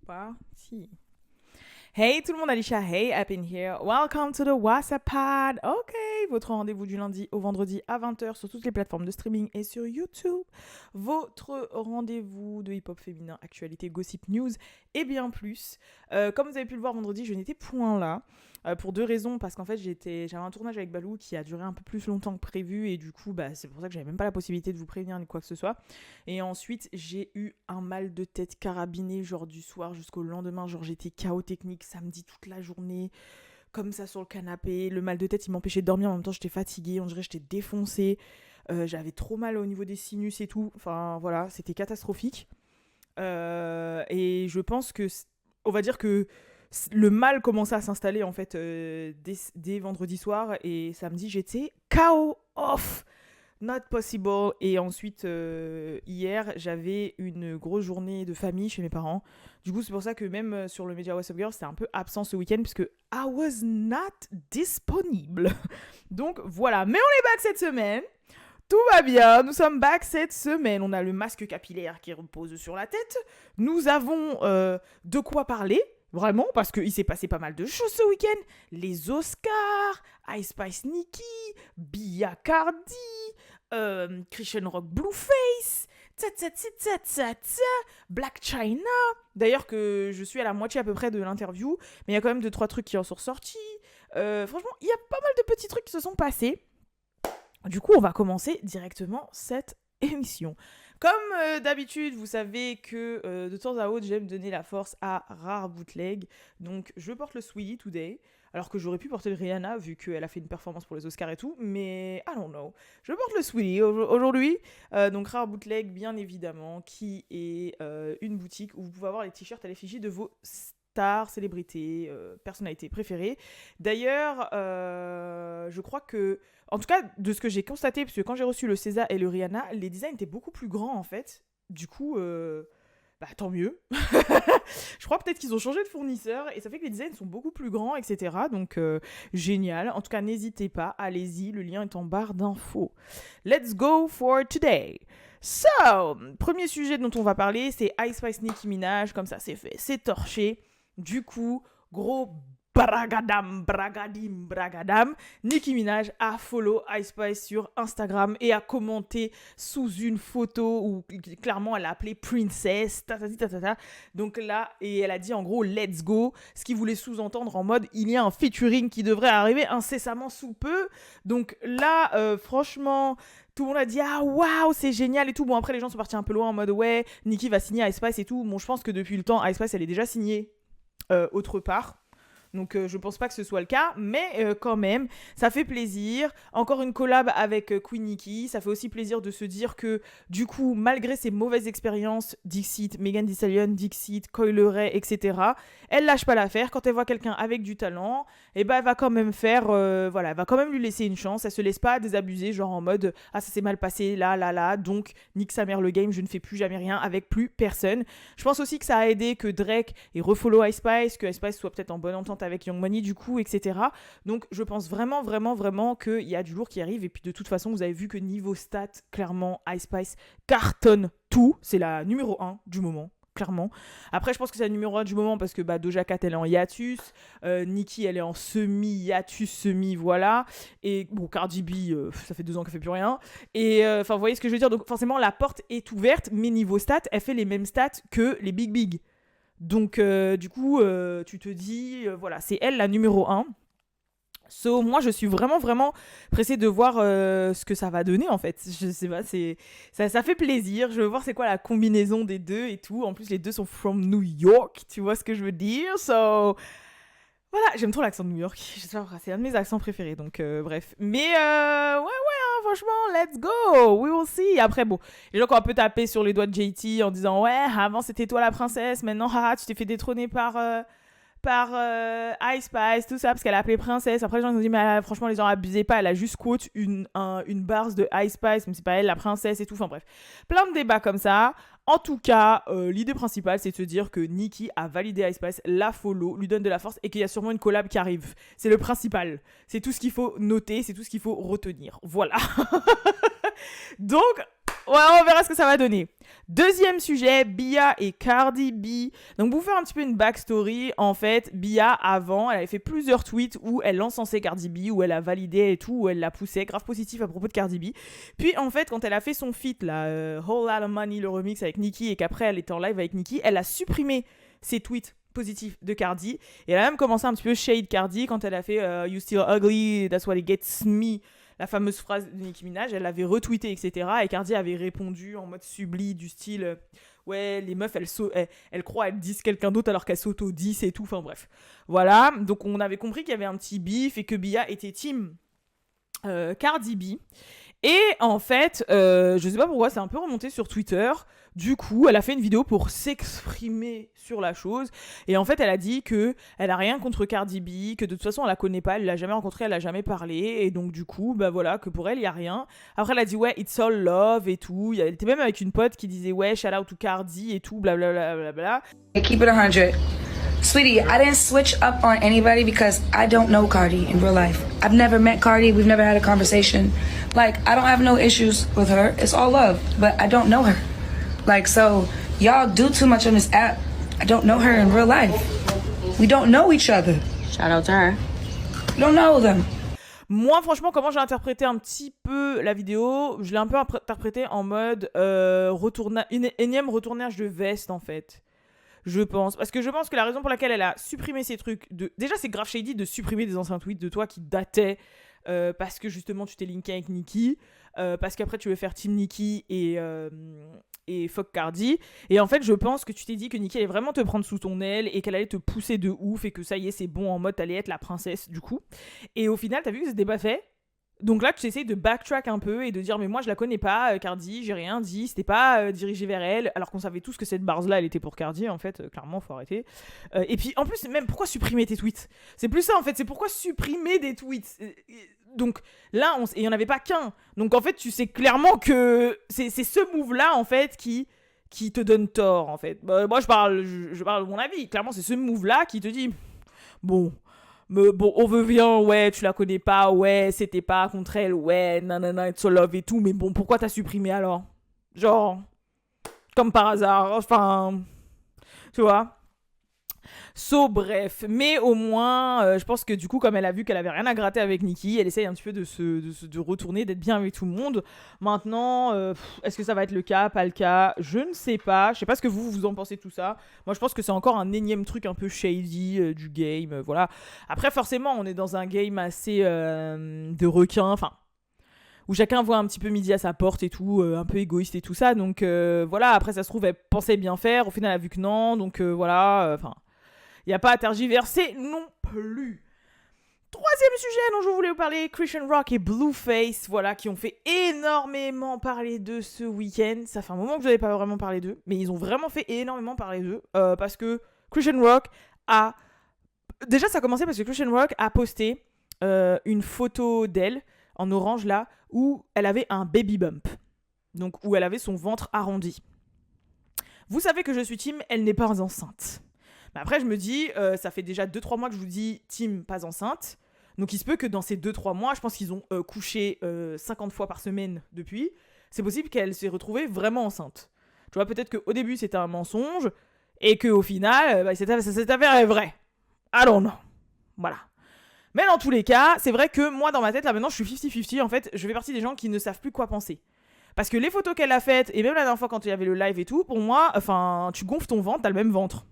parti. Hey tout le monde, Alicia, hey, up in here. Welcome to the WhatsApp Pod. Ok, votre rendez-vous du lundi au vendredi à 20h sur toutes les plateformes de streaming et sur YouTube. Votre rendez-vous de hip-hop féminin, actualité, gossip, news et bien plus. Comme vous avez pu le voir vendredi, je n'étais point là. Pour deux raisons, parce qu'en fait j'avais un tournage avec Balou qui a duré un peu plus longtemps que prévu et du coup c'est pour ça que j'avais même pas la possibilité de vous prévenir ni quoi que ce soit. Et ensuite j'ai eu un mal de tête carabiné genre du soir jusqu'au lendemain, genre j'étais KO technique samedi toute la journée comme ça sur le canapé, le mal de tête il m'empêchait de dormir, en même temps j'étais fatiguée, on dirait que j'étais défoncée, j'avais trop mal au niveau des sinus et tout, enfin voilà, c'était catastrophique. Et je pense que on va dire que le mal commençait à s'installer en fait dès vendredi soir et samedi j'étais KO off, not possible. Et ensuite hier j'avais une grosse journée de famille chez mes parents, du coup c'est pour ça que même sur le Media WhatsApp Girl c'était un peu absent ce week-end puisque I was not disponible. Donc voilà, mais on est back cette semaine. Tout va bien, nous sommes back cette semaine. On a le masque capillaire qui repose sur la tête. Nous avons de quoi parler, vraiment, parce qu'il s'est passé pas mal de choses ce week-end. Les Oscars, Ice Spice Nicki, Bia Cardi, Christian Rock Blueface, Black China. D'ailleurs que je suis à la moitié à peu près de l'interview, mais il y a quand même 2-3 trucs qui en sont ressortis. Franchement, il y a pas mal de petits trucs qui se sont passés. Du coup, on va commencer directement cette émission. Comme d'habitude, vous savez que de temps à autre, j'aime donner la force à Rare Bootleg. Donc, je porte le Sweetie today, alors que j'aurais pu porter le Rihanna, vu qu'elle a fait une performance pour les Oscars et tout. Mais, I don't know. Je porte le Sweetie aujourd'hui. Donc, Rare Bootleg, bien évidemment, qui est une boutique où vous pouvez avoir les t-shirts à l'effigie de vos stars, célébrités, personnalités préférées. D'ailleurs, je crois que en tout cas, de ce que j'ai constaté, parce que quand j'ai reçu le César et le Rihanna, les designs étaient beaucoup plus grands en fait. Du coup, tant mieux. Je crois peut-être qu'ils ont changé de fournisseur et ça fait que les designs sont beaucoup plus grands, etc. Donc, génial. En tout cas, n'hésitez pas, allez-y, le lien est en barre d'infos. Let's go for today. So, premier sujet dont on va parler, c'est Ice Spice Nicki Minaj. Comme ça, c'est fait, c'est torché. Du coup, gros bragadam. Nicki Minaj a follow Ice Spice sur Instagram et a commenté sous une photo où clairement elle a appelé Princess. Donc là, et elle a dit en gros let's go, ce qui voulait sous-entendre en mode il y a un featuring qui devrait arriver incessamment sous peu. Donc là, franchement, tout le monde a dit ah waouh c'est génial et tout. Bon après les gens sont partis un peu loin en mode ouais Nicki va signer Ice Spice et tout. Bon je pense que depuis le temps Ice Spice elle est déjà signée autre part. Donc je pense pas que ce soit le cas, mais quand même, ça fait plaisir. Encore une collab avec Queen Nicki, ça fait aussi plaisir de se dire que du coup, malgré ses mauvaises expériences, Dixit, Megan Thee Stallion, Dixit, Coi Leray, etc., elle lâche pas l'affaire. Quand elle voit quelqu'un avec du talent, et ben elle va quand même faire, elle va quand même lui laisser une chance. Elle se laisse pas désabuser, genre en mode ah ça s'est mal passé là, donc nique sa mère le game, je ne fais plus jamais rien avec plus personne. Je pense aussi que ça a aidé que Drake ait refollow Ice Spice, que Ice Spice soit peut-être en bonne entente avec Young Money du coup, etc. Donc je pense vraiment qu'il y a du lourd qui arrive et puis de toute façon vous avez vu que niveau stats, clairement Ice Spice cartonne tout, c'est la numéro 1 du moment. Clairement. Après, je pense que c'est la numéro 1 du moment parce que Doja Cat, elle est en hiatus. Nicki, elle est en semi-hiatus, voilà. Et bon, Cardi B, ça fait 2 ans qu'elle fait plus rien. Et enfin, vous voyez ce que je veux dire. Donc, forcément, la porte est ouverte, mais niveau stats, elle fait les mêmes stats que les Big. Donc, du coup, tu te dis, voilà, c'est elle la numéro 1. So, moi, je suis vraiment pressée de voir ce que ça va donner, en fait. Je sais pas, ça fait plaisir. Je veux voir c'est quoi la combinaison des deux et tout. En plus, les deux sont from New York, tu vois ce que je veux dire. So, voilà, j'aime trop l'accent de New York. C'est un de mes accents préférés, donc bref. Mais franchement, let's go, we will see. Après, bon, les gens qui ont un peu tapé sur les doigts de JT en disant ouais, avant c'était toi la princesse, maintenant tu t'es fait détrôner par Ice Spice, tout ça, parce qu'elle a appelé princesse. Après, les gens ont dit, mais franchement, les gens abusez pas, elle a juste quote une barre de Ice Spice, mais c'est pas elle la princesse et tout. Enfin bref, plein de débats comme ça. En tout cas, l'idée principale, c'est de se dire que Nicki a validé Ice Spice, la follow, lui donne de la force et qu'il y a sûrement une collab qui arrive. C'est le principal. C'est tout ce qu'il faut noter, c'est tout ce qu'il faut retenir. Voilà. Donc, Ouais, on verra ce que ça va donner. Deuxième sujet, Bia et Cardi B. Donc, pour vous faire un petit peu une backstory, en fait, Bia, avant, elle avait fait plusieurs tweets où elle encensait Cardi B, où elle a validé et tout, où elle la poussait, grave positif à propos de Cardi B. Puis, en fait, quand elle a fait son feat, là, Whole Lotta Money, le remix avec Nicki, et qu'après, elle était en live avec Nicki, elle a supprimé ses tweets positifs de Cardi. Et elle a même commencé un petit peu shade Cardi quand elle a fait You still ugly, that's what it gets me. La fameuse phrase de Nicki Minaj, elle l'avait retweetée, etc. Et Cardi avait répondu en mode subli, du style ouais, les meufs, elles croient elles disent quelqu'un d'autre alors qu'elles s'auto-disent et tout. Enfin bref. Voilà. Donc on avait compris qu'il y avait un petit bif et que Bia était team Cardi B. Et en fait, je sais pas pourquoi, c'est un peu remonté sur Twitter. Du coup, elle a fait une vidéo pour s'exprimer sur la chose. Et en fait, elle a dit que elle a rien contre Cardi B, que de toute façon, elle la connaît pas, elle l'a jamais rencontrée, elle l'a jamais parlé. Et donc, du coup, bah voilà, que pour elle, il y a rien. Après, elle a dit, ouais, it's all love et tout. Elle était même avec une pote qui disait, ouais, shout out to Cardi et tout, blablabla. Bla. Keep it 100. Sweetie, I didn't switch up on anybody because I don't know Cardi in real life. I've never met Cardi. We've never had a conversation. Like, I don't have no issues with her. It's all love, but I don't know her. Like, so y'all do too much on this app. I don't know her in real life. We don't know each other. Shout out to her. We don't know them. Moi, franchement, comment j'ai interprété un petit peu la vidéo, je l'ai un peu interprété en mode une énième retournage de veste, en fait. Je pense. Parce que je pense que la raison pour laquelle elle a supprimé ces trucs... Déjà, c'est grave shady de supprimer des anciens tweets de toi qui dataient parce que, justement, tu t'es linké avec Nicki. Parce qu'après, tu veux faire Team Nicki et fuck Cardi. Et en fait, je pense que tu t'es dit que Nicki allait vraiment te prendre sous ton aile et qu'elle allait te pousser de ouf et que ça y est, c'est bon, en mode, t'allais être la princesse, du coup. Et au final, t'as vu que c'était pas fait. Donc là, tu essayes de backtrack un peu et de dire mais moi je la connais pas, Cardi, j'ai rien dit, c'était pas dirigé vers elle, alors qu'on savait tous que cette bars là elle était pour Cardi en fait, clairement faut arrêter. Et puis en plus même pourquoi supprimer tes tweets? C'est plus ça en fait, c'est pourquoi supprimer des tweets. Donc là il y en avait pas qu'un, donc en fait tu sais clairement que c'est ce move là en fait qui te donne tort en fait. Moi je parle de mon avis, clairement c'est ce move là qui te dit bon. Mais bon, on veut bien, ouais, tu la connais pas, ouais, c'était pas contre elle, ouais, nanana, it's all love et tout, mais bon, pourquoi t'as supprimé alors? Genre, comme par hasard, enfin, tu vois. Bref, mais au moins, je pense que du coup, comme elle a vu qu'elle avait rien à gratter avec Nicki, elle essaye un petit peu de retourner, d'être bien avec tout le monde. Maintenant, est-ce que ça va être le cas, pas le cas? Je ne sais pas. Je sais pas ce que vous en pensez de tout ça. Moi, je pense que c'est encore un énième truc un peu shady du game, voilà. Après, forcément, on est dans un game assez de requin, enfin, où chacun voit un petit peu midi à sa porte et tout, un peu égoïste et tout ça. Donc voilà, après, ça se trouve, elle pensait bien faire. Au final, elle a vu que non, donc voilà, enfin... Il n'y a pas à tergiverser non plus. Troisième sujet dont je voulais vous parler, Christian Rock et Blueface, voilà, qui ont fait énormément parler d'eux ce week-end. Ça fait un moment que je n'avais pas vraiment parlé d'eux, mais ils ont vraiment fait énormément parler d'eux, parce que Christian Rock a... Déjà, ça a commencé parce que Christian Rock a posté une photo d'elle, en orange là, où elle avait un baby bump. Donc, où elle avait son ventre arrondi. Vous savez que je suis team, elle n'est pas enceinte. Mais après, je me dis, ça fait déjà 2-3 mois que je vous dis team pas enceinte. Donc il se peut que dans ces 2-3 mois, je pense qu'ils ont couché 50 fois par semaine depuis. C'est possible qu'elle s'est retrouvée vraiment enceinte. Tu vois, peut-être qu'au début, c'était un mensonge. Et qu'au final, cette affaire est vraie. I don't know. Voilà. Mais dans tous les cas, c'est vrai que moi, dans ma tête, là maintenant, je suis 50-50. En fait, je fais partie des gens qui ne savent plus quoi penser. Parce que les photos qu'elle a faites, et même la dernière fois quand il y avait le live et tout, pour moi, enfin, tu gonfles ton ventre, t'as le même ventre.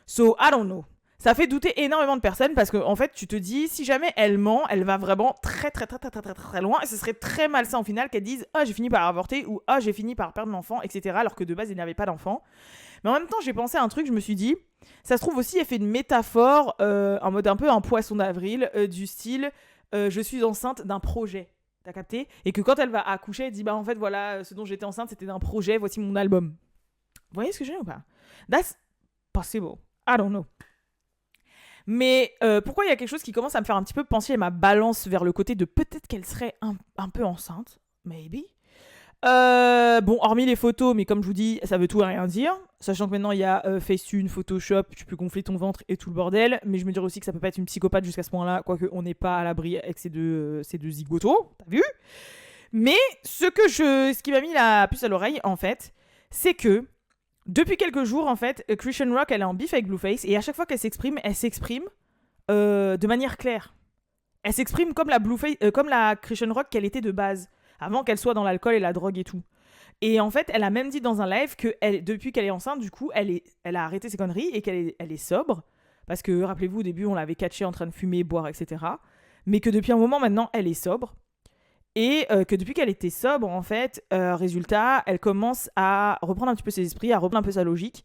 So, I don't know. Ça fait douter énormément de personnes parce que, en fait, tu te dis, si jamais elle ment, elle va vraiment très loin et ce serait très malsain au final qu'elle dise « Ah, j'ai fini par avorter » ou « Ah, j'ai fini par perdre mon enfant », etc. alors que de base, elle n'avait pas d'enfant. Mais en même temps, j'ai pensé à un truc, je me suis dit, ça se trouve aussi, elle fait une métaphore en mode un peu un poisson d'avril du style je suis enceinte d'un projet. T'as capté? Et que quand elle va accoucher, elle dit « Bah, en fait, voilà, ce dont j'étais enceinte, c'était d'un projet, voici mon album. » Vous voyez ce que je veux dire ou pas? That's possible. I don't know. Mais pourquoi il y a quelque chose qui commence à me faire un petit peu pencher ma balance vers le côté de peut-être qu'elle serait un peu enceinte. Maybe. Bon, hormis les photos, mais comme je vous dis, ça veut tout et rien dire. Sachant que maintenant, il y a Facetune, Photoshop, tu peux gonfler ton ventre et tout le bordel. Mais je me dirais aussi que ça peut pas être une psychopathe jusqu'à ce point-là, quoique on n'est pas à l'abri avec ces deux zigotos. T'as vu? Mais ce qui m'a mis la puce à l'oreille, en fait, c'est que depuis quelques jours, en fait, Christian Rock, elle est en bif avec Blueface, et à chaque fois qu'elle s'exprime, de manière claire. Elle s'exprime comme comme la Christian Rock qu'elle était de base, avant qu'elle soit dans l'alcool et la drogue et tout. Et en fait, elle a même dit dans un live que depuis qu'elle est enceinte, du coup, elle a arrêté ses conneries et elle est sobre. Parce que, rappelez-vous, au début, on l'avait catchée en train de fumer, boire, etc. Mais que depuis un moment, maintenant, elle est sobre. Et que depuis qu'elle était sobre, en fait, résultat, elle commence à reprendre un petit peu ses esprits, à reprendre un peu sa logique.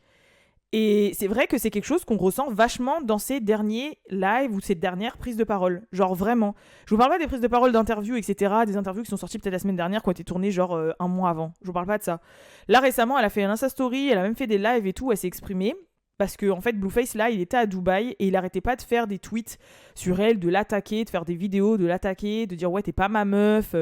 Et c'est vrai que c'est quelque chose qu'on ressent vachement dans ces derniers lives ou ces dernières prises de parole. Genre vraiment. Je vous parle pas des prises de parole d'interviews, etc. Des interviews qui sont sorties peut-être la semaine dernière, qui ont été tournées genre un mois avant. Je vous parle pas de ça. Là récemment, elle a fait un Insta Story, elle a même fait des lives et tout, elle s'est exprimée. Parce que en fait, Blueface, là, il était à Dubaï et il arrêtait pas de faire des tweets sur elle, de l'attaquer, de faire des vidéos, de l'attaquer, de dire ouais, t'es pas ma meuf,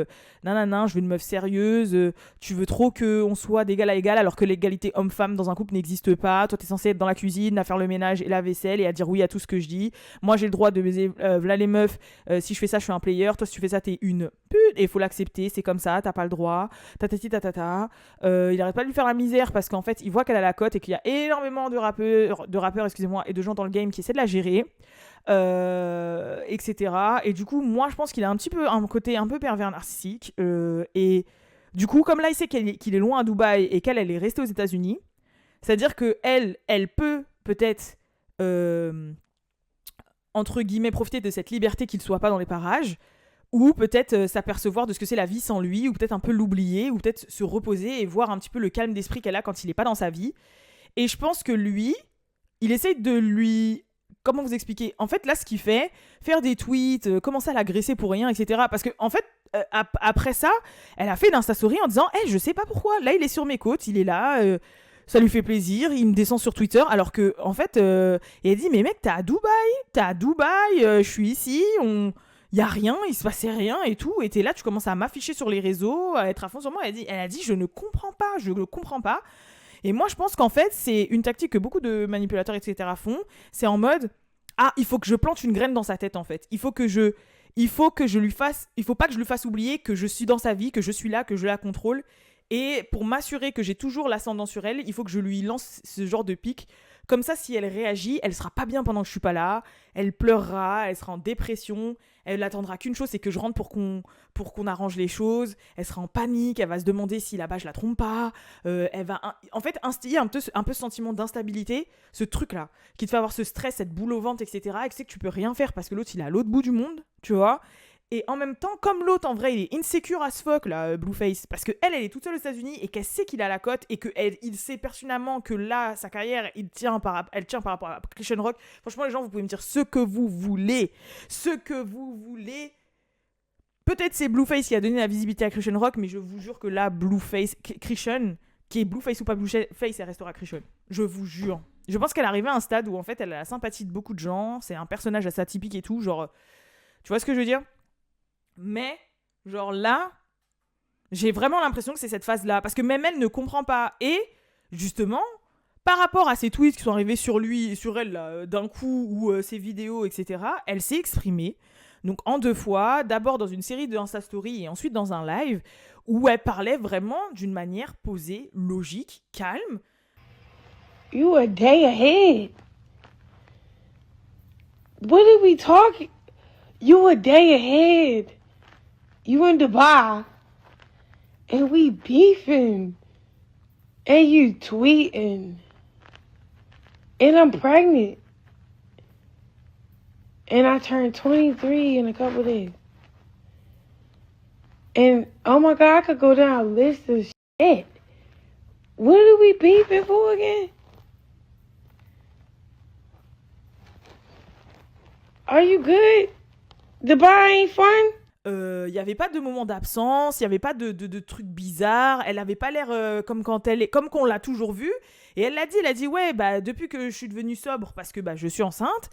nanana, je veux une meuf sérieuse, tu veux trop qu'on soit d'égal à égal alors que l'égalité homme-femme dans un couple n'existe pas. Toi, t'es censé être dans la cuisine, à faire le ménage et la vaisselle et à dire oui à tout ce que je dis. Moi, j'ai le droit de baiser, voilà les meufs, si je fais ça, je suis un player. Toi, si tu fais ça, t'es une pute et il faut l'accepter, c'est comme ça, t'as pas le droit. Tatati. Il arrête pas de lui faire la misère parce qu'en fait, il voit qu'elle a la cote et qu'il y a énormément de rappeurs, excusez-moi, et de gens dans le game qui essaient de la gérer, etc. Et du coup, moi, je pense qu'il a un petit peu un côté un peu pervers narcissique. Et du coup, comme là, il sait qu'il est loin à Dubaï et qu'elle est restée aux États-Unis, c'est-à-dire que elle peut peut-être entre guillemets profiter de cette liberté qu'il soit pas dans les parages, ou peut-être s'apercevoir de ce que c'est la vie sans lui, ou peut-être un peu l'oublier, ou peut-être se reposer et voir un petit peu le calme d'esprit qu'elle a quand il est pas dans sa vie. Et je pense que lui, il essaye de lui... Comment vous expliquer? En fait, là, ce qu'il fait, faire des tweets, commencer à l'agresser pour rien, etc. Parce que, en fait, après ça, elle a fait d'Insta Story en disant « Hey, je sais pas pourquoi, là, il est sur mes côtes, il est là, ça lui fait plaisir, il me descend sur Twitter. » Alors que, en fait, et elle dit « Mais mec, t'es à Dubaï, je suis ici, y a rien, il se passait rien et tout. Et t'es là, tu commences à m'afficher sur les réseaux, à être à fond sur moi. » Elle a dit « Je ne comprends pas. » Et moi, je pense qu'en fait, c'est une tactique que beaucoup de manipulateurs, etc. font. C'est en mode, ah, il faut que je plante une graine dans sa tête, en fait. Il faut pas que je lui fasse oublier que je suis dans sa vie, que je suis là, que je la contrôle. Et pour m'assurer que j'ai toujours l'ascendant sur elle, il faut que je lui lance ce genre de pic. Comme ça, si elle réagit, elle sera pas bien pendant que je suis pas là. Elle pleurera, elle sera en dépression. Elle n'attendra qu'une chose, c'est que je rentre pour qu'on arrange les choses. Elle sera en panique, elle va se demander si là-bas je la trompe pas. Elle va en fait instiller un peu ce sentiment d'instabilité, ce truc-là, qui te fait avoir ce stress, cette boule au ventre, etc. Et que c'est que tu peux rien faire parce que l'autre il est à l'autre bout du monde, tu vois. Et en même temps, comme l'autre, en vrai, il est insecure as fuck, là, Blueface, parce qu'elle est toute seule aux États-Unis et qu'elle sait qu'il a la cote et qu'il sait pertinemment que là, sa carrière, elle tient par rapport à Christian Rock. Franchement, les gens, vous pouvez me dire ce que vous voulez. Peut-être c'est Blueface qui a donné la visibilité à Christian Rock, mais je vous jure que là, Christian, qui est Blueface ou pas Blueface, elle restera Christian. Je vous jure. Je pense qu'elle est arrivée à un stade où, en fait, elle a la sympathie de beaucoup de gens. C'est un personnage assez atypique et tout, genre... Tu vois ce que je veux dire? Mais, genre là, j'ai vraiment l'impression que c'est cette phase-là. Parce que même elle ne comprend pas. Et, justement, par rapport à ces tweets qui sont arrivés sur elle, là, d'un coup, ou ses vidéos, etc., elle s'est exprimée. Donc, en 2 fois. D'abord dans une série de Insta Story et ensuite dans un live où elle parlait vraiment d'une manière posée, logique, calme. You a day ahead. What did we talk? You a day ahead. You in Dubai, and we beefing, and you tweeting, and I'm pregnant, and I turned 23 in a couple days. And oh my God, I could go down a list of shit. What are we beefing for again? Are you good? Dubai ain't fun? Il n'y avait pas de moment d'absence, il n'y avait pas de trucs bizarres, elle avait pas l'air comme qu'on l'a toujours vue. Et elle a dit ouais, bah depuis que je suis devenue sobre parce que bah je suis enceinte,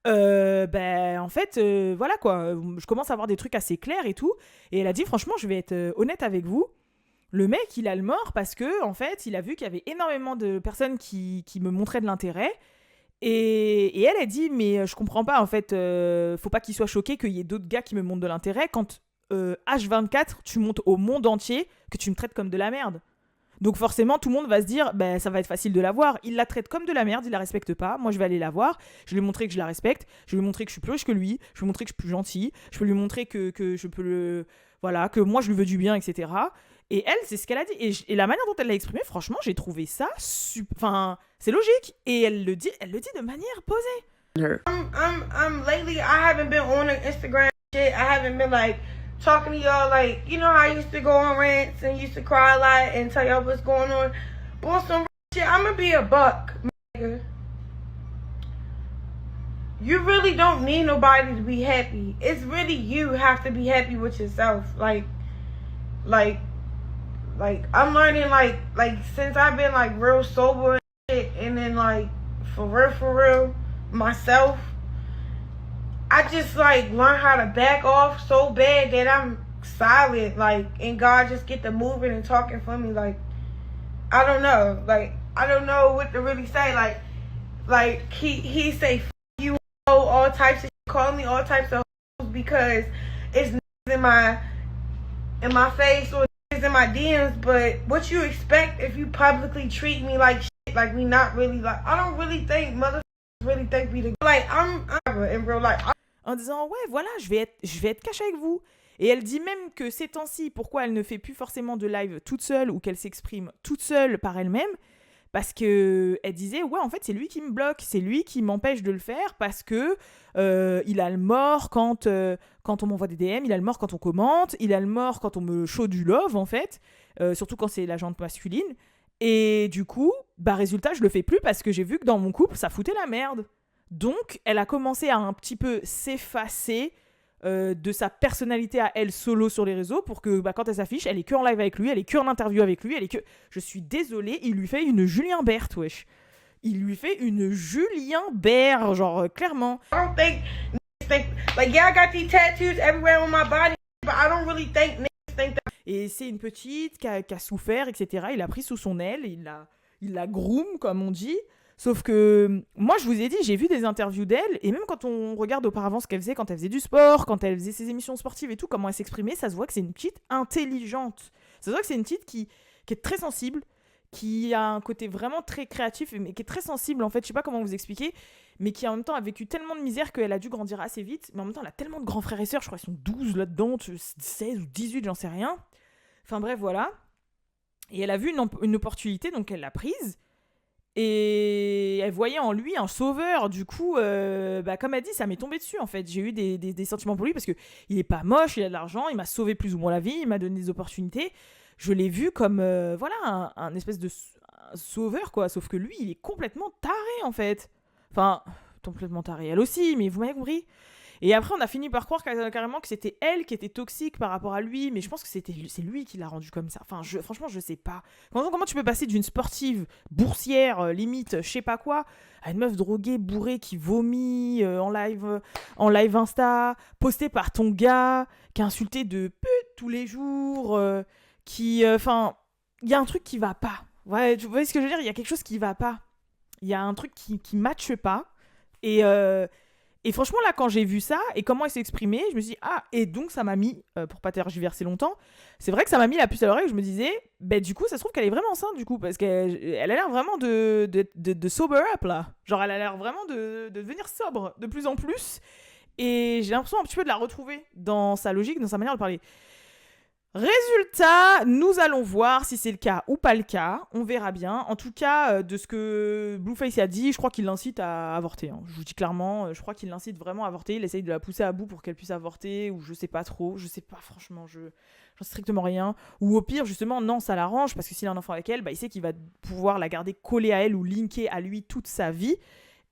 en fait voilà quoi, je commence à avoir des trucs assez clairs et tout. Et elle a dit franchement, je vais être honnête avec vous, le mec il a le mort parce que en fait il a vu qu'il y avait énormément de personnes qui me montraient de l'intérêt. Et elle a dit mais je comprends pas en fait, faut pas qu'il soit choqué qu'il y ait d'autres gars qui me montrent de l'intérêt quand H24, tu montres au monde entier que tu me traites comme de la merde. Donc forcément, tout le monde va se dire, ben ça va être facile de la voir. Il la traite comme de la merde, il la respecte pas. Moi, je vais aller la voir. Je vais lui montrer que je la respecte. Je vais lui montrer que je suis plus riche que lui. Je vais lui montrer que je suis plus gentil. Je vais lui montrer que je peux le... Voilà, que moi, je lui veux du bien, etc. Et elle, c'est ce qu'elle a dit. Et la manière dont elle l'a exprimé, franchement, j'ai trouvé ça... Enfin, c'est logique. Et elle le dit de manière posée. Lately, I haven't been on Instagram shit. I haven't been like talking to y'all like, you know how I used to go on rants and used to cry a lot and tell y'all what's going on. But on some shit, I'm gonna be a buck, nigga. You really don't need nobody to be happy. It's really you have to be happy with yourself. Like I'm learning like since I've been like real sober and shit, and then like for real myself, I just like learn how to back off so bad that I'm silent, like, and God just get to moving and talking for me. Like, I don't know what to really say. Like he say F you, all types of shit, call me all types of hoes because it's in my face or in my DMs. But what you expect if you publicly treat me like shit, like we not really like? I don't really think motherfuckers really think we the like I'm in real life. En disant, ouais, voilà, je vais être cash avec vous. Et elle dit même que ces temps-ci, pourquoi elle ne fait plus forcément de live toute seule ou qu'elle s'exprime toute seule par elle-même, parce que elle disait, ouais, en fait, c'est lui qui me bloque, c'est lui qui m'empêche de le faire parce que il a le mort quand on m'envoie des DM, il a le mort quand on commente, il a le mort quand on me show du love, en fait, surtout quand c'est la jante masculine. Et du coup, bah résultat, je le fais plus parce que j'ai vu que dans mon couple, ça foutait la merde. Donc, elle a commencé à un petit peu s'effacer de sa personnalité à elle solo sur les réseaux pour que bah, quand elle s'affiche, elle est que en live avec lui, elle est que en interview avec lui, elle est que... Je suis désolée, il lui fait une Julien Bert, wesh. Il lui fait une Julien Bert, genre clairement. I don't think like yeah, I got these tattoos everywhere on my body, but I don't really think niggas think that. Et c'est une petite qui a souffert, etc. Il a pris sous son aile, il la groom, comme on dit. Sauf que moi, je vous ai dit, j'ai vu des interviews d'elle, et même quand on regarde auparavant ce qu'elle faisait, quand elle faisait du sport, quand elle faisait ses émissions sportives et tout, comment elle s'exprimait, ça se voit que c'est une petite intelligente. Ça se voit que c'est une petite qui est très sensible, qui a un côté vraiment très créatif, mais qui est très sensible, en fait, je sais pas comment vous expliquer, mais qui en même temps a vécu tellement de misère qu'elle a dû grandir assez vite, mais en même temps, elle a tellement de grands frères et sœurs, je crois qu'ils sont 12 là-dedans, 16 ou 18, j'en sais rien. Enfin bref, voilà. Et elle a vu une opportunité, donc elle l'a prise. Et elle voyait en lui un sauveur. Du coup, comme elle dit, ça m'est tombé dessus en fait. J'ai eu des sentiments pour lui parce qu'il est pas moche, il a de l'argent, il m'a sauvé plus ou moins la vie, il m'a donné des opportunités. Je l'ai vu comme voilà, un espèce de sauveur quoi. Sauf que lui, il est complètement taré en fait. Enfin, complètement taré. Elle aussi, mais vous m'avez compris. Et après, on a fini par croire carrément que c'était elle qui était toxique par rapport à lui, mais je pense que c'est lui qui l'a rendu comme ça. Enfin, franchement, je sais pas. Comment tu peux passer d'une sportive boursière, limite, je sais pas quoi, à une meuf droguée, bourrée, qui vomit en live Insta, postée par ton gars, qui a insulté de pute tous les jours, enfin, il y a un truc qui va pas. Ouais, tu vois ce que je veux dire? Il y a quelque chose qui va pas. Il y a un truc qui matche pas. Et franchement, là, quand j'ai vu ça et comment elle s'est exprimée, je me suis dit, ah, et donc ça m'a mis, pour pas tergiverser longtemps, c'est vrai que ça m'a mis la puce à l'oreille. Je me disais, du coup, ça se trouve qu'elle est vraiment enceinte, du coup, parce qu'elle a l'air vraiment de sober up, là. Genre, elle a l'air vraiment de devenir sobre de plus en plus. Et j'ai l'impression un petit peu de la retrouver dans sa logique, dans sa manière de parler. Résultat, nous allons voir si c'est le cas ou pas le cas. On verra bien. En tout cas, de ce que Blueface a dit, je crois qu'il l'incite à avorter. Hein. Je vous dis clairement, je crois qu'il l'incite vraiment à avorter. Il essaye de la pousser à bout pour qu'elle puisse avorter, ou je sais pas trop. Je sais pas, franchement, j'en sais strictement rien. Ou au pire, justement, non, ça l'arrange, parce que s'il a un enfant avec elle, il sait qu'il va pouvoir la garder collée à elle ou linker à lui toute sa vie.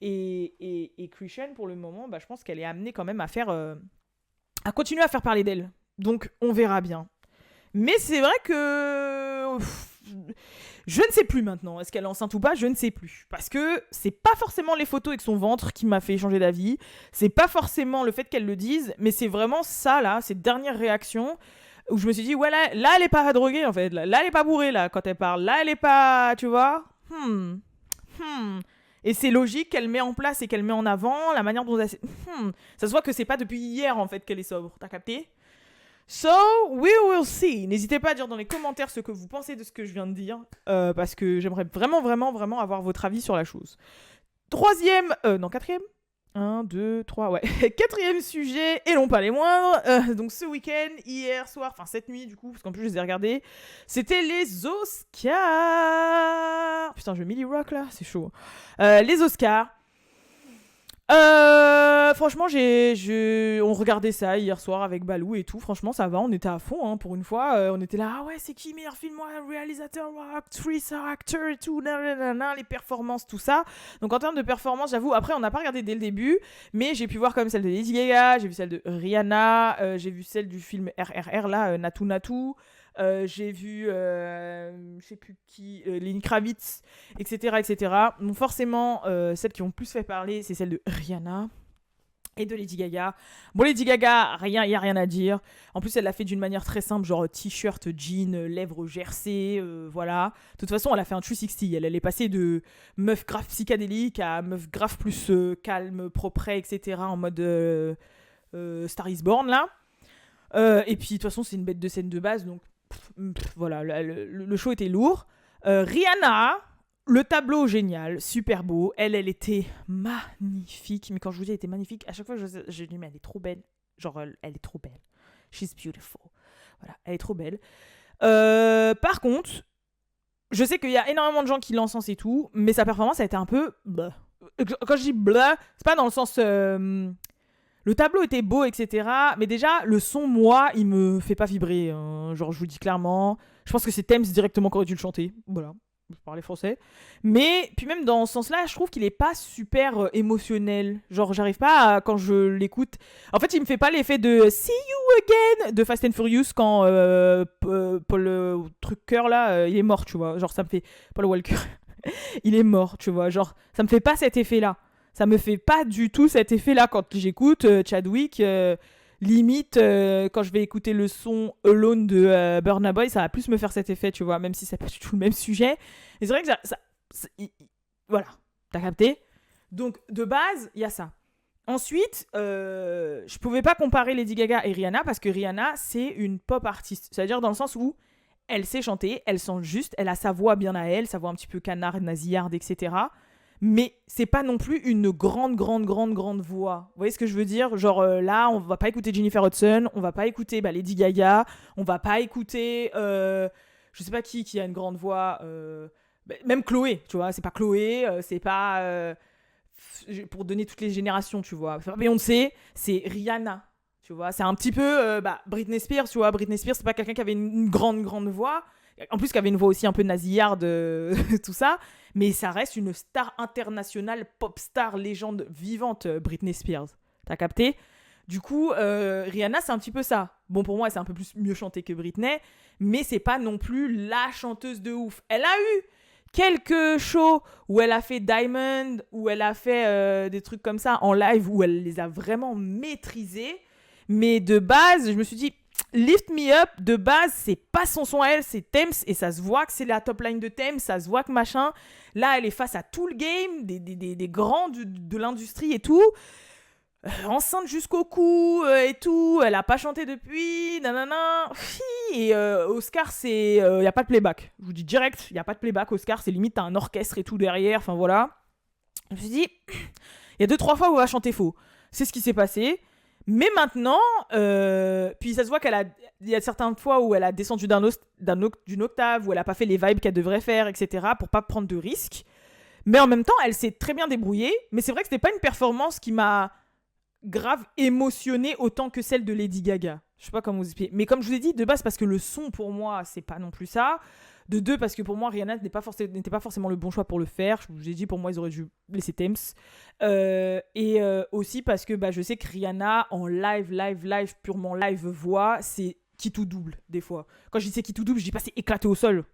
Et Christian, pour le moment, je pense qu'elle est amenée quand même à continuer à faire parler d'elle. Donc, on verra bien. Mais c'est vrai que je ne sais plus maintenant. Est-ce qu'elle est enceinte ou pas? Je ne sais plus. Parce que c'est pas forcément les photos avec son ventre qui m'a fait changer d'avis. C'est pas forcément le fait qu'elle le dise. Mais c'est vraiment ça, là, cette dernière réaction où je me suis dit, ouais, là elle est pas droguée, en fait. Là, elle est pas bourrée, là, quand elle parle. Là, elle est pas, tu vois. Et c'est logique qu'elle met en place et qu'elle met en avant la manière dont elle... Ça se voit que c'est pas depuis hier, en fait, qu'elle est sobre. T'as capté? So, we will see. N'hésitez pas à dire dans les commentaires ce que vous pensez de ce que je viens de dire, parce que j'aimerais vraiment avoir votre avis sur la chose. Quatrième 1, 2, 3, ouais. Quatrième sujet, et non pas les moindres. Donc ce week-end, hier soir, enfin cette nuit du coup, parce qu'en plus je les ai regardés, c'était les Oscars. Putain, je mets Millie Rock là, c'est chaud. Les Oscars. Franchement, on regardait ça hier soir avec Balou et tout. Franchement, ça va, on était à fond pour une fois. On était là, ah ouais, c'est qui meilleur film, réalisateur, actrice, acteur et tout, les performances, tout ça. Donc en termes de performance, j'avoue, après on n'a pas regardé dès le début, mais j'ai pu voir comme celle de Lady Gaga, j'ai vu celle de Rihanna, j'ai vu celle du film RRR là, Natu Natu. J'ai vu, je sais plus qui, Lenny Kravitz, etc. Donc forcément, celles qui ont plus fait parler, c'est celle de Rihanna et de Lady Gaga. Bon, Lady Gaga, il n'y a rien à dire. En plus, elle l'a fait d'une manière très simple, genre t-shirt, jean, lèvres gercées, voilà. De toute façon, elle a fait un 360. Elle est passée de meuf grave psychédélique à meuf grave plus calme, propre, etc. en mode Star is Born, là. Et puis, de toute façon, c'est une bête de scène de base, donc voilà, le show était lourd. Rihanna, le tableau génial, super beau. Elle était magnifique. Mais quand je vous dis elle était magnifique, à chaque fois je dis mais elle est trop belle. Genre elle est trop belle. She's beautiful. Voilà, elle est trop belle. Par contre, je sais qu'il y a énormément de gens qui l'encensent et tout, mais sa performance a été un peu blah. Quand je dis blah, c'est pas dans le sens le tableau était beau, etc. Mais déjà, le son, moi, il me fait pas vibrer. Genre, je vous dis clairement. Je pense que c'est Thames directement qui aurait dû le chanter. Voilà, je parlais français. Mais, puis même dans ce sens-là, je trouve qu'il est pas super émotionnel. Genre, j'arrive pas à, quand je l'écoute... En fait, il me fait pas l'effet de « See you again » de Fast and Furious quand Paul Trucker, là, il est mort, tu vois. Genre, ça me fait... Paul Walker, il est mort, tu vois. Genre, ça me fait pas cet effet-là. Ça me fait pas du tout cet effet-là quand j'écoute Chadwick. Limite, quand je vais écouter le son Alone de Burna Boy, ça va plus me faire cet effet, tu vois, même si c'est pas du tout le même sujet. Et c'est vrai que voilà, t'as capté. Donc, de base, il y a ça. Ensuite, je pouvais pas comparer Lady Gaga et Rihanna parce que Rihanna, c'est une pop artiste. C'est-à-dire dans le sens où elle sait chanter, elle chante juste, elle a sa voix bien à elle, sa voix un petit peu canard, nasillarde, etc. Mais c'est pas non plus une grande voix. Vous voyez ce que je veux dire? Genre là, on va pas écouter Jennifer Hudson, on va pas écouter Lady Gaga, on va pas écouter je sais pas qui a une grande voix, même Chloé, tu vois, c'est pas Chloé, c'est pas pour donner toutes les générations, tu vois. Beyoncé, c'est Rihanna, tu vois, c'est un petit peu Britney Spears, tu vois. Britney Spears, c'est pas quelqu'un qui avait une grande voix. En plus, qui avait une voix aussi un peu nasillarde, tout ça. Mais ça reste une star internationale, pop star, légende vivante, Britney Spears. T'as capté? Du coup, Rihanna, c'est un petit peu ça. Bon, pour moi, c'est un peu plus mieux chanté que Britney. Mais c'est pas non plus la chanteuse de ouf. Elle a eu quelques shows où elle a fait Diamond, où elle a fait des trucs comme ça en live, où elle les a vraiment maîtrisés. Mais de base, je me suis dit... Lift Me Up, de base, c'est pas son son à elle, c'est Thames, et ça se voit que c'est la top line de Thames, ça se voit que machin. Là, elle est face à tout le game, des grands de l'industrie et tout. Enceinte jusqu'au cou et tout, elle a pas chanté depuis, nanana. Et Oscar, c'est. Y a pas de playback. Je vous dis direct, y a pas de playback. Oscar, c'est limite, t'as un orchestre et tout derrière, enfin voilà. Je me suis dit, il y a 2-3 fois où elle a chanté faux. C'est ce qui s'est passé. Mais maintenant, puis ça se voit il y a certaines fois où elle a descendu d'une octave, où elle a pas fait les vibes qu'elle devrait faire, etc., pour pas prendre de risques. Mais en même temps, elle s'est très bien débrouillée. Mais c'est vrai que c'était pas une performance qui m'a grave émotionnée autant que celle de Lady Gaga. Je sais pas comment vous expliquer. Mais comme je vous ai dit, de base, parce que le son, pour moi, c'est pas non plus ça. De deux, parce que pour moi, Rihanna n'était pas forcément le bon choix pour le faire. Je vous ai dit, pour moi, ils auraient dû laisser Thames. Et aussi parce que je sais que Rihanna, en live, purement live voix, c'est qui tout double, des fois. Quand je dis c'est qui tout double, je dis pas c'est éclaté au sol.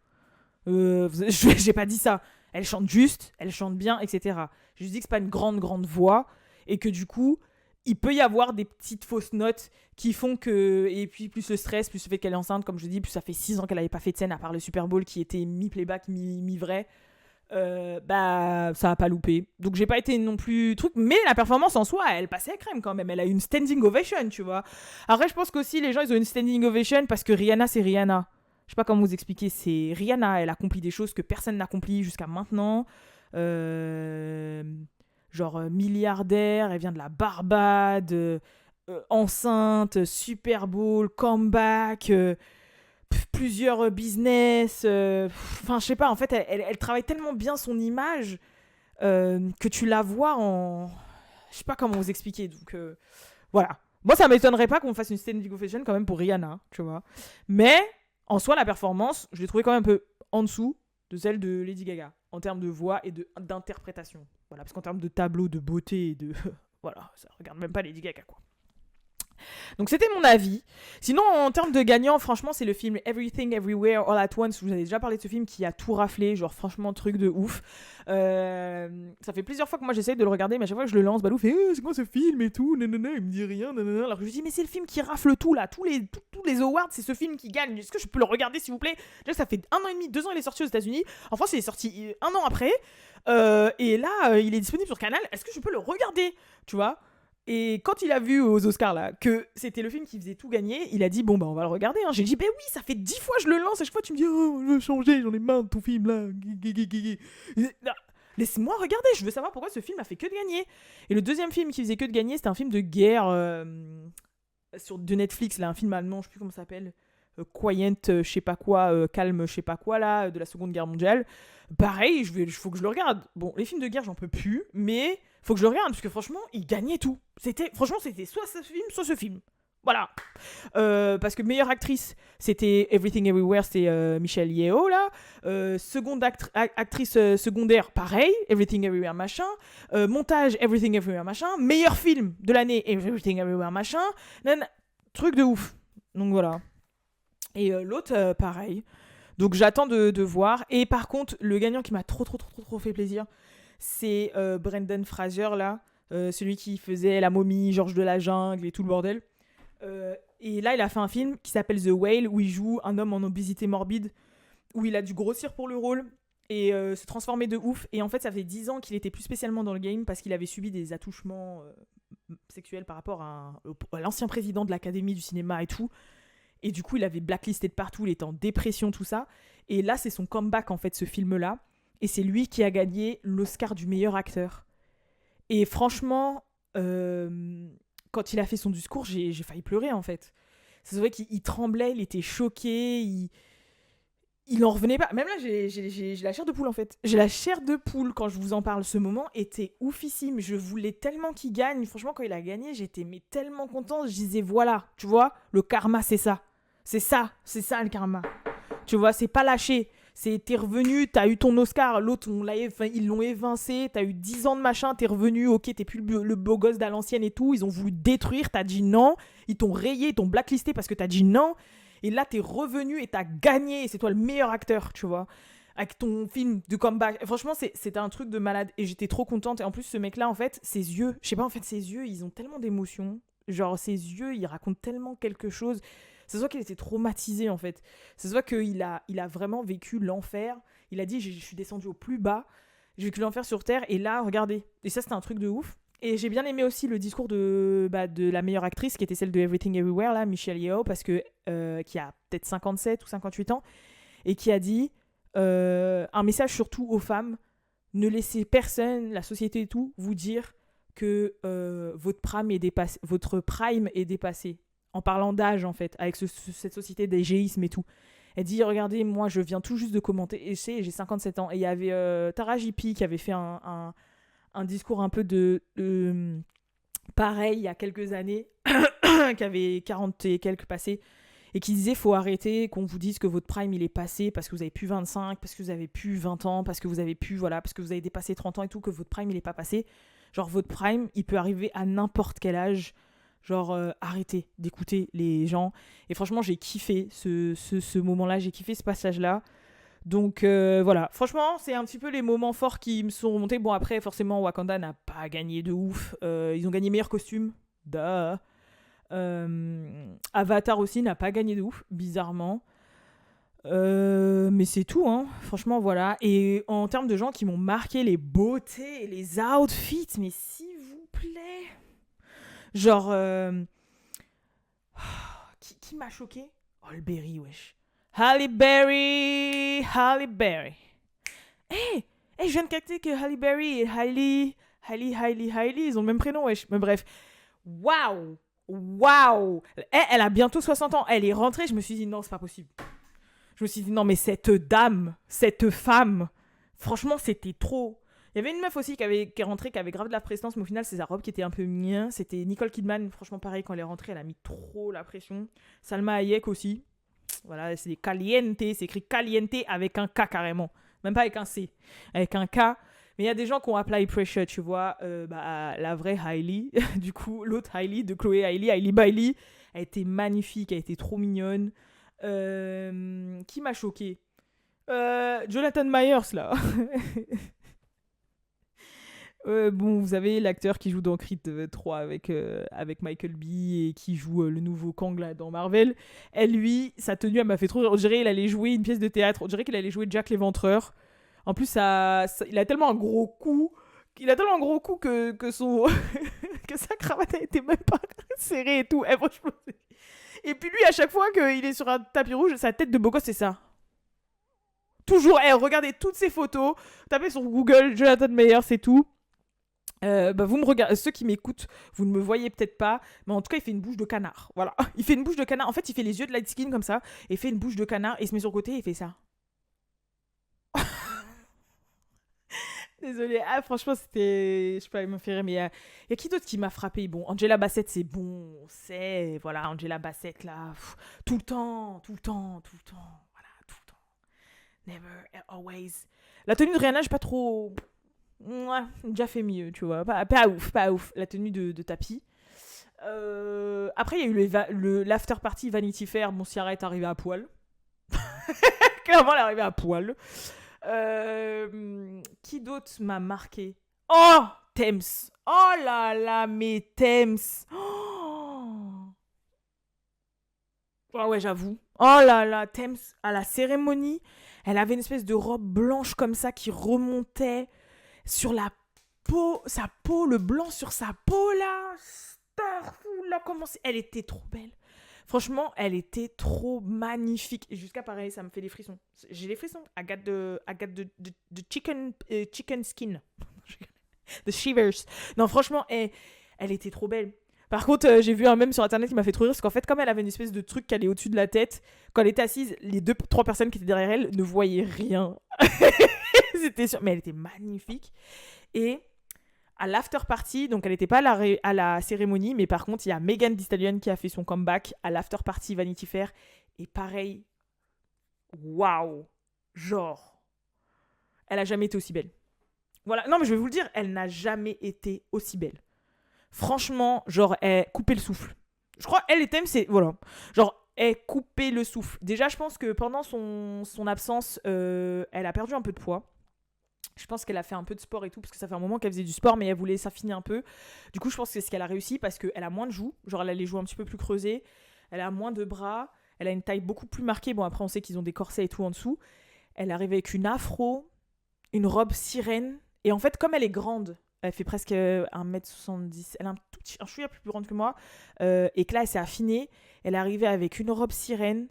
J'ai pas dit ça. Elle chante juste, elle chante bien, etc. Je dis que c'est pas une grande voix. Et que du coup, il peut y avoir des petites fausses notes qui font que... Et puis plus le stress, plus le fait qu'elle est enceinte, comme je dis, plus ça fait 6 ans qu'elle n'avait pas fait de scène à part le Super Bowl qui était mi-playback, mi-vrai. bah ça a pas loupé. Donc j'ai pas été non plus truc, mais la performance en soi, elle passait à crème quand même. Elle a eu une standing ovation, tu vois. Après, je pense qu'aussi les gens ils ont une standing ovation parce que Rihanna, c'est Rihanna. Je sais pas comment vous expliquer, c'est Rihanna, elle accomplit des choses que personne n'a accompli jusqu'à maintenant. Genre milliardaire, elle vient de la Barbade, enceinte, Super Bowl, comeback, plusieurs business. Enfin, je sais pas, en fait, elle travaille tellement bien son image que tu la vois en. Je sais pas comment vous expliquer, donc voilà. Moi, ça m'étonnerait pas qu'on fasse une standing ovation quand même pour Rihanna, tu vois. Mais en soi, la performance, je l'ai trouvée quand même un peu en dessous de celle de Lady Gaga, en termes de voix et d'interprétation. Voilà, parce qu'en termes de tableau, de beauté et de... voilà, ça regarde même pas Lady Gaga, quoi. Donc c'était mon avis. Sinon, en termes de gagnant, franchement, c'est le film Everything Everywhere All at Once. Je vous avais déjà parlé de ce film qui a tout raflé, genre franchement truc de ouf. Ça fait plusieurs fois que moi j'essaye de le regarder, mais à chaque fois que je le lance, Balou fait c'est quoi ce film et tout, nanana, il me dit rien, nanana. Alors je lui dis mais c'est le film qui rafle tout là, tous les awards, c'est ce film qui gagne. Est-ce que je peux le regarder s'il vous plaît? Déjà ça fait 1 an et demi, 2 ans il est sorti aux États-Unis. En France il est sorti 1 an après. Et là il est disponible sur Canal. Est-ce que je peux le regarder? Tu vois? Et quand il a vu aux Oscars là que c'était le film qui faisait tout gagner, il a dit bon bah on va le regarder. Hein. J'ai dit bah oui, ça fait 10 fois que je le lance, à chaque fois tu me dis oh je veux changer, j'en ai marre de ton film là. Non, laisse-moi regarder, je veux savoir pourquoi ce film a fait que de gagner. Et le deuxième film qui faisait que de gagner, c'était un film de guerre de Netflix, là, un film allemand, je sais plus comment ça s'appelle. Quiet, je sais pas quoi, calme, je sais pas quoi là, de la Seconde Guerre mondiale. Pareil, faut que je le regarde. Bon, les films de guerre j'en peux plus, mais faut que je le regarde parce que franchement, il gagnait tout. Franchement, c'était soit ce film, soit ce film. Voilà. Parce que meilleure actrice, c'était Everything Everywhere, c'était Michelle Yeoh là. Seconde actrice secondaire, pareil, Everything Everywhere machin. Montage, Everything Everywhere machin. Meilleur film de l'année, Everything Everywhere machin. Truc de ouf. Donc voilà. Et l'autre, pareil. Donc j'attends de voir. Et par contre, le gagnant qui m'a trop fait plaisir, c'est Brendan Fraser là. Celui qui faisait La Momie, Georges de la Jungle et tout le bordel. Et là, il a fait un film qui s'appelle The Whale, où il joue un homme en obésité morbide, où il a dû grossir pour le rôle et se transformer de ouf. Et en fait, ça fait 10 ans qu'il était plus spécialement dans le game parce qu'il avait subi des attouchements sexuels par rapport à l'ancien président de l'Académie du cinéma et tout. Et du coup, il avait blacklisté de partout, il était en dépression, tout ça. Et là, c'est son comeback, en fait, ce film-là. Et c'est lui qui a gagné l'Oscar du meilleur acteur. Et franchement, quand il a fait son discours, j'ai failli pleurer, en fait. C'est vrai qu'il tremblait, il était choqué, il en revenait pas. Même là, j'ai la chair de poule, en fait. J'ai la chair de poule quand je vous en parle. Ce moment était oufissime. Je voulais tellement qu'il gagne. Franchement, quand il a gagné, j'étais tellement contente. Je disais, voilà, tu vois, le karma, c'est ça. C'est ça le karma. Tu vois, c'est pas lâché. T'es revenu, t'as eu ton Oscar, l'autre, ils l'ont évincé, t'as eu 10 ans de machin, t'es revenu, ok, t'es plus le beau gosse d'à l'ancienne et tout, ils ont voulu te détruire, t'as dit non, ils t'ont rayé, ils t'ont blacklisté parce que t'as dit non, et là t'es revenu et t'as gagné, et c'est toi le meilleur acteur, tu vois, avec ton film de comeback. Franchement, c'était un truc de malade, et j'étais trop contente, et en plus, ce mec-là, en fait, ses yeux, je sais pas, en fait, ses yeux, ils ont tellement d'émotions, genre, ses yeux, ils racontent tellement quelque chose. Ça se voit qu'il était traumatisé en fait. Ça se voit qu'il a vraiment vécu l'enfer. Il a dit je suis descendu au plus bas, j'ai vécu l'enfer sur Terre et là regardez. Et ça c'était un truc de ouf. Et j'ai bien aimé aussi le discours de la meilleure actrice qui était celle de Everything Everywhere là, Michelle Yeoh, parce que qui a peut-être 57 ou 58 ans et qui a dit un message surtout aux femmes, ne laissez personne, la société et tout, vous dire que votre prime est dépassé. En parlant d'âge, en fait, avec cette société d'égéisme et tout. Elle dit, regardez, moi, je viens tout juste de commenter, et j'ai 57 ans. Et il y avait Taraji P qui avait fait un discours un peu pareil, il y a quelques années, qui avait 40 et quelques passés, et qui disait, faut arrêter qu'on vous dise que votre prime, il est passé, parce que vous avez plus 25, parce que vous avez plus 20 ans, parce que vous avez plus, voilà, parce que vous avez dépassé 30 ans et tout, que votre prime, il est pas passé. Genre, votre prime, il peut arriver à n'importe quel âge. Genre, arrêtez d'écouter les gens. Et franchement, j'ai kiffé ce moment-là, j'ai kiffé ce passage-là. Donc, voilà. Franchement, c'est un petit peu les moments forts qui me sont remontés. Bon, après, forcément, Wakanda n'a pas gagné de ouf. Ils ont gagné meilleur costume. Duh. Avatar aussi n'a pas gagné de ouf, bizarrement. Mais c'est tout, hein. Franchement, voilà. Et en termes de gens qui m'ont marqué les beautés, les outfits, mais s'il vous plaît. Genre, qui m'a choqué? Halle Berry, wesh. Halle Berry, Halle Berry. Je viens de capter que Halle Berry et Hailey, ils ont le même prénom, wesh. Mais bref, waouh, waouh. Elle a bientôt 60 ans. Elle est rentrée, je me suis dit non, c'est pas possible. Je me suis dit non, mais cette dame, cette femme, franchement, c'était trop. Il y avait une meuf aussi qui est rentrée, qui avait grave de la prestance, mais au final, c'est sa robe qui était un peu mien. C'était Nicole Kidman. Franchement, pareil, quand elle est rentrée, elle a mis trop la pression. Salma Hayek aussi. Voilà, c'est des caliente. C'est écrit caliente avec un K carrément. Même pas avec un C. Avec un K. Mais il y a des gens qui ont apply pressure, tu vois. La vraie Hailey, du coup, l'autre Hailey, de Chloé Hailey, Hailey Bailey, elle était magnifique, elle était trop mignonne. Qui m'a choquée? Jonathan Myers, là. Bon, vous avez l'acteur qui joue dans Creed 3 avec Michael B. et qui joue le nouveau Kang là, dans Marvel. Elle, lui, sa tenue, elle m'a fait trop... On dirait qu'il allait jouer une pièce de théâtre. On dirait qu'il allait jouer Jack l'Éventreur. En plus, il a tellement un gros cou... que son... que sa cravate a été même pas serrée et tout. Franchement, et puis lui, à chaque fois qu'il est sur un tapis rouge, sa tête de beau gosse, c'est ça. Toujours, regardez toutes ces photos. Tapez sur Google Jonathan Myers, c'est tout. Vous me regardez, ceux qui m'écoutent, vous ne me voyez peut-être pas, mais en tout cas, il fait une bouche de canard. Voilà, il fait une bouche de canard. En fait, il fait les yeux de light skin comme ça, et il fait une bouche de canard, et il se met sur le côté, et il fait ça. Désolée, franchement, c'était... Je sais pas, il m'a fait rire, mais il y a qui d'autre qui m'a frappé? Bon, Angela Bassett, c'est bon, c'est... Voilà, Angela Bassett, là, tout le temps, voilà, tout le temps. Never, always. La tenue de Rihanna, j'ai pas trop... Ouais, déjà fait mieux, tu vois. Pas ouf. La tenue de tapis. Après, il y a eu l'after party Vanity Fair. Bon, Ciara est arrivée à poil. Clairement, elle est arrivée à poil. Qui d'autre m'a marqué? Oh, Thames. Oh là là, mais Thames. Oh ouais, j'avoue. Oh là là, Thames, à la cérémonie, elle avait une espèce de robe blanche comme ça qui remontait sur la peau, sa peau, le blanc sur sa peau là. Starful, comment c'est... Elle était trop belle. Franchement, elle était trop magnifique. Et jusqu'à pareil, ça me fait des frissons. J'ai des frissons. I got the chicken skin. The shivers. Non, franchement, elle était trop belle. Par contre, j'ai vu un mème sur internet qui m'a fait trop rire, parce qu'en fait, comme elle avait une espèce de truc qui allait au-dessus de la tête, quand elle était assise, les 2-3 personnes qui étaient derrière elle ne voyaient rien. C'était sûr. Mais elle était magnifique. Et à l'after party, donc elle n'était pas à la cérémonie, mais par contre, il y a Megan Thee Stallion qui a fait son comeback à l'after party Vanity Fair. Et pareil, waouh, genre, elle a jamais été aussi belle. Voilà, non mais je vais vous le dire, elle n'a jamais été aussi belle. Franchement, genre, elle coupait le souffle. Je crois, elle et Thème, c'est, voilà, genre, elle coupait le souffle. Déjà, je pense que pendant son absence, elle a perdu un peu de poids. Je pense qu'elle a fait un peu de sport et tout, parce que ça fait un moment qu'elle faisait du sport, mais elle voulait s'affiner un peu. Du coup, je pense que c'est ce qu'elle a réussi, parce qu'elle a moins de joues. Genre, elle a les joues un petit peu plus creusées. Elle a moins de bras. Elle a une taille beaucoup plus marquée. Bon, après, on sait qu'ils ont des corsets et tout en dessous. Elle arrive avec une afro, une robe sirène. Et en fait, comme elle est grande, elle fait presque 1m70. Elle est un chouïa plus grande que moi. Et que là, elle s'est affinée. Elle est arrivée avec une robe sirène,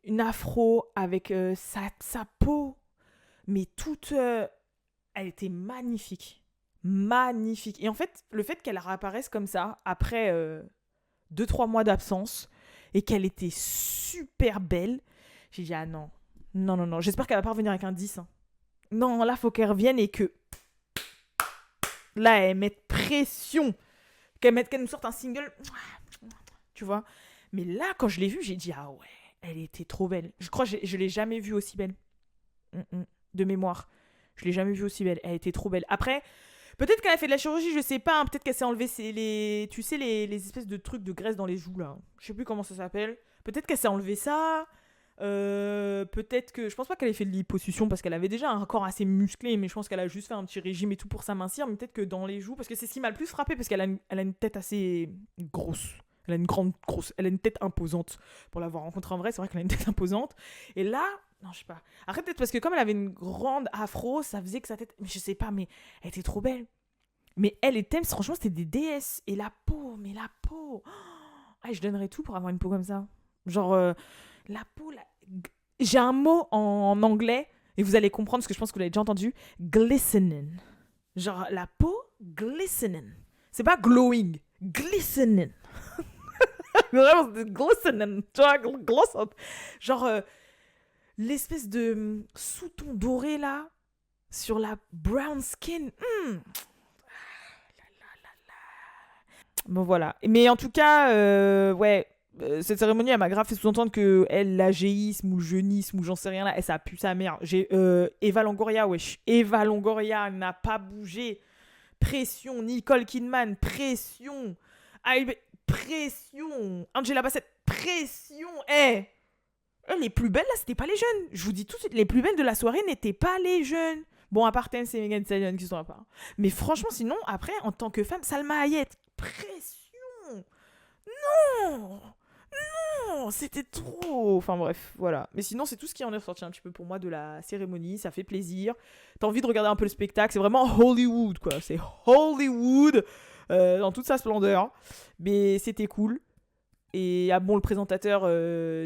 une afro, avec sa peau... Mais toute... elle était magnifique. Magnifique. Et en fait, le fait qu'elle réapparaisse comme ça, après 2-3 mois d'absence, et qu'elle était super belle, j'ai dit, ah non. Non. J'espère qu'elle va pas revenir avec un 10. Hein. Non, là, faut qu'elle revienne et que... Là, elle mette pression. Qu'elle nous sorte un single. Tu vois. Mais là, quand je l'ai vue, j'ai dit, ah ouais, elle était trop belle. Je crois que je l'ai jamais vue aussi belle. De mémoire. Je l'ai jamais vue aussi belle. Elle était trop belle. Après, peut-être qu'elle a fait de la chirurgie, je sais pas. Hein. Peut-être qu'elle s'est enlevée les espèces de trucs de graisse dans les joues, là. Je sais plus comment ça s'appelle. Peut-être qu'elle s'est enlevé ça. Peut-être que... Je pense pas qu'elle ait fait de l'hyposuction parce qu'elle avait déjà un corps assez musclé, mais je pense qu'elle a juste fait un petit régime et tout pour s'amincir. Mais peut-être que dans les joues... Parce que c'est ce qui m'a le plus frappé, parce qu'elle a une tête assez grosse. Elle a une elle a une tête imposante. Pour l'avoir rencontrée en vrai, c'est vrai qu'elle a une tête imposante. Et là, non, je sais pas. Après, peut-être parce que comme elle avait une grande afro, ça faisait que sa tête... Mais je sais pas, mais elle était trop belle. Mais elle et Thames, franchement, c'était des déesses. Et la peau, mais la peau... Ah, je donnerais tout pour avoir une peau comme ça. Genre, la peau... J'ai un mot en anglais, et vous allez comprendre, parce que je pense que vous l'avez déjà entendu. Glistening. Genre, la peau, glistening. C'est pas glowing. Glistening. Vraiment, c'est glistening. Tu vois, glossant. Genre, l'espèce de sous-ton doré, là, sur la brown skin. Bon, voilà. Mais en tout cas, ouais, cette cérémonie, elle m'a grave fait sous-entendre que elle, l'agéisme ou le jeunisme ou j'en sais rien là, ça a pu sa mère. J'ai Eva Longoria, wesh. Eva Longoria n'a pas bougé. Pression. Nicole Kidman, pression. Pression. Angela Bassett, pression. Les plus belles là, c'était pas les jeunes. Je vous dis tout de suite, les plus belles de la soirée n'étaient pas les jeunes. Bon, à part Thames et Megan Thee Stallion qui sont à part. Mais franchement, sinon, après, en tant que femme, Salma Hayek, pression. Non, c'était trop. Enfin bref, voilà. Mais sinon, c'est tout ce qui en est ressorti un petit peu pour moi de la cérémonie. Ça fait plaisir. T'as envie de regarder un peu le spectacle. C'est vraiment Hollywood, quoi. C'est Hollywood dans toute sa splendeur. Mais c'était cool. Et bon, le présentateur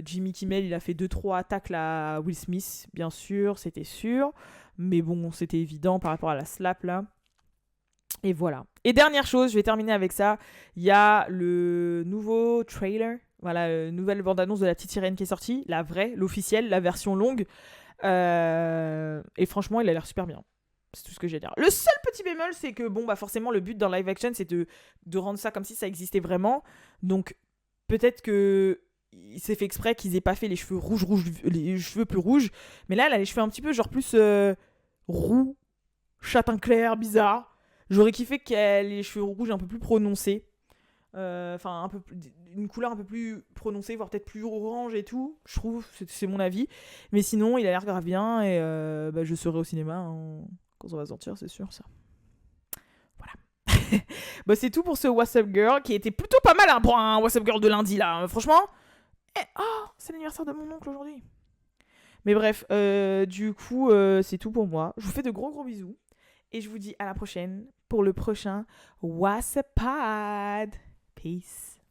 Jimmy Kimmel, il a fait 2-3 attaques là, à Will Smith, bien sûr, c'était sûr. Mais bon, c'était évident par rapport à la slap là. Et voilà. Et dernière chose, je vais terminer avec ça. Il y a le nouveau trailer. Voilà, nouvelle bande-annonce de La Petite Sirène qui est sortie. La vraie, l'officielle, la version longue. Et franchement, il a l'air super bien. C'est tout ce que j'ai à dire. Le seul petit bémol, c'est que bon, bah forcément, le but dans live action, c'est de rendre ça comme si ça existait vraiment. Donc, peut-être que il s'est fait exprès qu'ils aient pas fait les cheveux les cheveux plus rouges. Mais là, elle a les cheveux un petit peu genre plus roux, châtain clair, bizarre. J'aurais kiffé qu'elle ait les cheveux rouges un peu plus prononcés. Enfin, une couleur un peu plus prononcée, voire peut-être plus orange et tout. Je trouve, c'est mon avis. Mais sinon, il a l'air grave bien et bah, je serai au cinéma quand ça va sortir, c'est sûr, ça. Voilà. Bah, c'est tout pour ce What's Up Girl qui était plutôt pas mal pour un What's Up Girl de lundi là. Franchement, c'est l'anniversaire de mon oncle aujourd'hui. Mais bref, du coup, c'est tout pour moi. Je vous fais de gros bisous. Et je vous dis à la prochaine pour le prochain What's Up Pod. Peace.